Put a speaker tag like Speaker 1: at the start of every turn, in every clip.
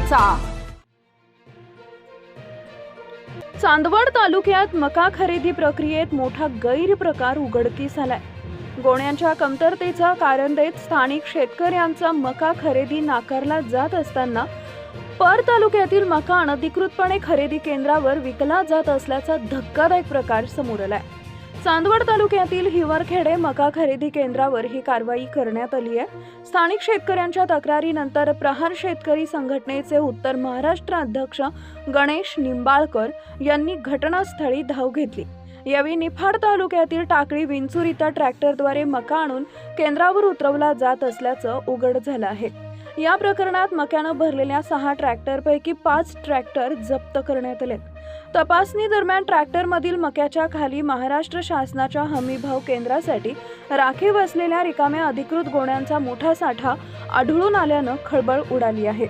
Speaker 1: घ्यायचा। चांदवड तालुक्यात मका खरेदी प्रक्रियेत मोठा गैरप्रकार उघडकीस आलाय। गोण्यांच्या कमतरतेचा कारण देत स्थानिक शेतकऱ्यांचा मका खरेदी नाकारला जात असताना पर तालुक्यातील मका अनधिकृतपणे खरेदी केंद्रावर विकला जात असल्याचा धक्कादायक प्रकार समोर आलाय। चांदवड तालुक्यातील हिवरखेडे मका खरेदी केंद्रावर ही कारवाई करण्यात आली आहे। स्थानिक शेतकऱ्यांच्या तक्रारीनंतर प्रहार शेतकरी संघटनेचे उत्तर महाराष्ट्र अध्यक्ष गणेश निंबाळकर यांनी घटनास्थळी धाव घेतली। यावेळी निफाड तालुक्यातील टाकळी विंचूर इथं ट्रॅक्टरद्वारे मका आणून केंद्रावर उतरवला जात असल्याचं उघड झालं आहे। या प्रकरणात मक्यानं भरलेल्या 6 ट्रॅक्टरपैकी 5 ट्रॅक्टर जप्त करण्यात आले। तपासणी दरम्यान ट्रॅक्टरमधील मक्याच्या खाली महाराष्ट्र शासनाच्या हमीभाव केंद्रासाठी राखीव असलेल्या रिकाम्या अधिकृत गोण्यांचा मोठा साठा आढळून आल्यानं खळबळ उडाली आहे।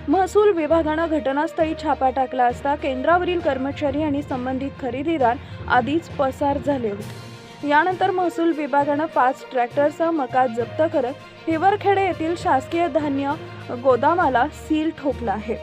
Speaker 1: महसूल विभागानं घटनास्थळी छापा टाकला असता केंद्रावरील कर्मचारी आणि संबंधित खरेदीदार आधीच पसार झाले होते। यानंतर महसूल विभागानं 5 ट्रॅक्टरसह मका जप्त करत हिवरखेडे येथील शासकीय धान्य गोदामाला सील ठोकला आहे।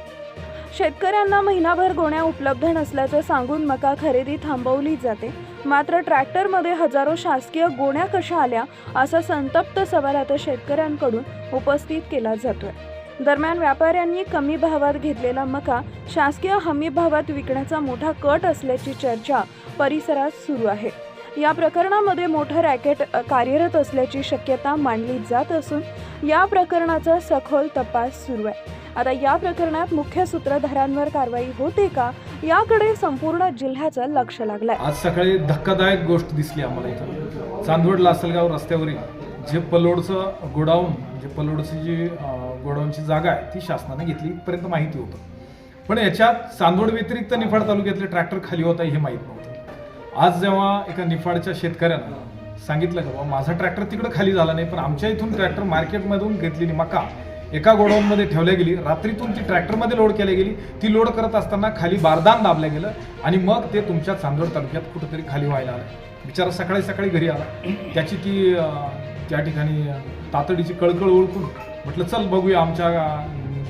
Speaker 1: शेतकऱ्यांना महिनाभर गोण्या उपलब्ध नसल्याचं सांगून मका खरेदी थांबवली जाते, मात्र ट्रॅक्टरमध्ये हजारो शासकीय गोण्या कशा आल्या असा संतप्त सवाल आता शेतकऱ्यांकडून उपस्थित केला जातोय। दरम्यान व्यापाऱ्यांनी कमी भावात घेतलेला मका शासकीय हमी भावात विकण्याचा मोठा कट असल्याची चर्चा परिसरात सुरू आहे। या प्रकरणामध्ये मोठं रॅकेट कार्यरत असल्याची शक्यता मानली जात असून या प्रकरणाचा सखोल तपास सुरू आहे। आता या प्रकरणात मुख्य सूत्रधारांवर कारवाई होते का याकडे संपूर्ण जिल्ह्याचं लक्ष लागलंय।
Speaker 2: आज सकाळी धक्कादायक गोष्ट दिसली आम्हाला इथं चांदवड लासलगाव रस्त्यावरील जे पलोडचं गोडाऊन म्हणजे पलोडची जी गोडाऊनची जागा आहे ती शासनाने घेतली इथपर्यंत माहिती होतं, पण याच्यात चांदवड व्यतिरिक्त निफाड तालुक्यातले ट्रॅक्टर खाली होता हे माहीत नव्हतं। आज जेव्हा एका निफाडच्या शेतकऱ्यानं सांगितलं की बाबा माझा ट्रॅक्टर तिकडे खाली झाला नाही, पण आमच्या इथून ट्रॅक्टर मार्केटमधून घेतलेली मका एका गोडाऊनमध्ये ठेवल्या गेली, रात्रीतून ती ट्रॅक्टरमध्ये लोड केली गेली, ती लोड करत असताना खाली बारदान दाबलं गेलं आणि मग ते तुमच्या चांदवड तालुक्यात कुठेतरी खाली व्हायला आलं। बिचारा सकाळी सकाळी घरी आला, त्याची ती त्या ठिकाणी तातडीची कळकळ ओळखून म्हटलं चल बघूया आमच्या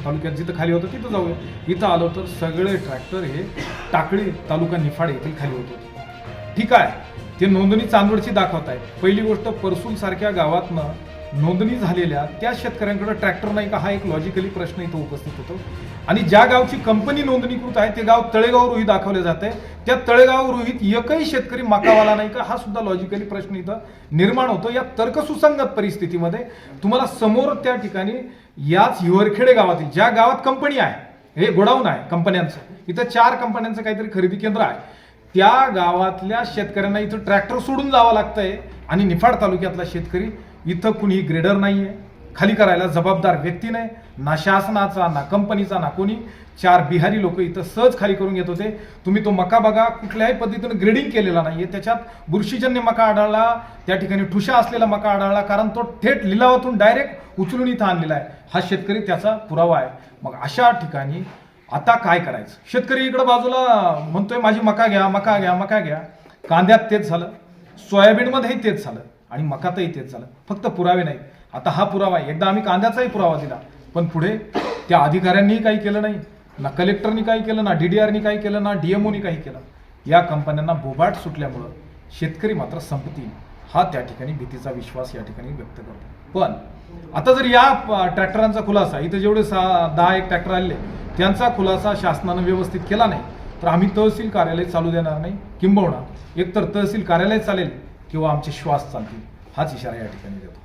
Speaker 2: तालुक्यात जिथं खाली होतं तिथं जाऊया। इथं आलो तर सगळे ट्रॅक्टर हे टाकळी तालुका निफाड येथील खाली होत होते। ठीक आहे, ते नोंदणी चांदवडची दाखवत आहे। पहिली गोष्ट परसूल सारख्या गावातनं नोंदणी झालेल्या त्या शेतकऱ्यांकडे ट्रॅक्टर नाही का हा एक लॉजिकली प्रश्न इथं उपस्थित होतो। आणि ज्या गावची कंपनी नोंदणीकृत आहे ते गाव तळेगाव रोही दाखवले जाते, त्या तळेगाव रोहीत एकही शेतकरी मकावाला नाही का हा सुद्धा लॉजिकली प्रश्न इथं निर्माण होतो। या तर्कसुसंगत परिस्थितीमध्ये तुम्हाला समोर त्या ठिकाणी याच हिवरखेडे गावातील ज्या गावात कंपनी आहे हे गोडाऊन आहे कंपन्यांचं, इथं 4 कंपन्यांचं काहीतरी खरेदी केंद्र आहे, त्या गावातल्या शेतकऱ्यांना इथं ट्रॅक्टर सोडून जावं लागतंय आणि निफाड तालुक्यातला शेतकरी इथं कुणी ग्रेडर नाहीये, खाली करायला जबाबदार व्यक्ती नाही, ना शासनाचा ना कंपनीचा ना कोणी। 4 बिहारी लोक इथं सहज खाली करून घेत होते। तुम्ही तो मका बघा, कुठल्याही पद्धतीनं ग्रेडिंग केलेला नाहीये, त्याच्यात बुरशीजन्य मका आढळला, त्या ठिकाणी ठुशा असलेला मका आढळला, कारण तो थेट लिलावातून डायरेक्ट उचलून इथं आणलेला आहे। हा शेतकरी त्याचा पुरावा आहे। मग अशा ठिकाणी आता काय करायचं? शेतकरी इकडे बाजूला म्हणतोय माझी मका घ्या मका घ्या मका घ्या, कांद्यात तेच झालं, सोयाबीनमध्येही तेच झालं आणि मकातही तेच झालं, फक्त पुरावे नाही। आता हा पुरावा आहे, एकदा आम्ही कांद्याचाही पुरावा दिला, पण पुढे त्या अधिकाऱ्यांनीही काही केलं नाही, ना कलेक्टरनी काही केलं, ना DDRनी काही केलं, ना DMOनी काही केलं। या कंपन्यांना बोबाट सुटल्यामुळं शेतकरी मात्र संपतील हा त्या ठिकाणी भीतीचा विश्वास या ठिकाणी व्यक्त करतो। पण आता जर या ट्रॅक्टरांचा खुलासा इथं जेवढे 10-1 ट्रॅक्टर आले त्यांचा खुलासा शासनानं व्यवस्थित केला नाही तर आम्ही तहसील कार्यालय चालू देणार नाही, किंबहुना एकतर तहसील कार्यालय चालेल किंवा आमचे श्वास चालतील, हाच इशारा या ठिकाणी देतो।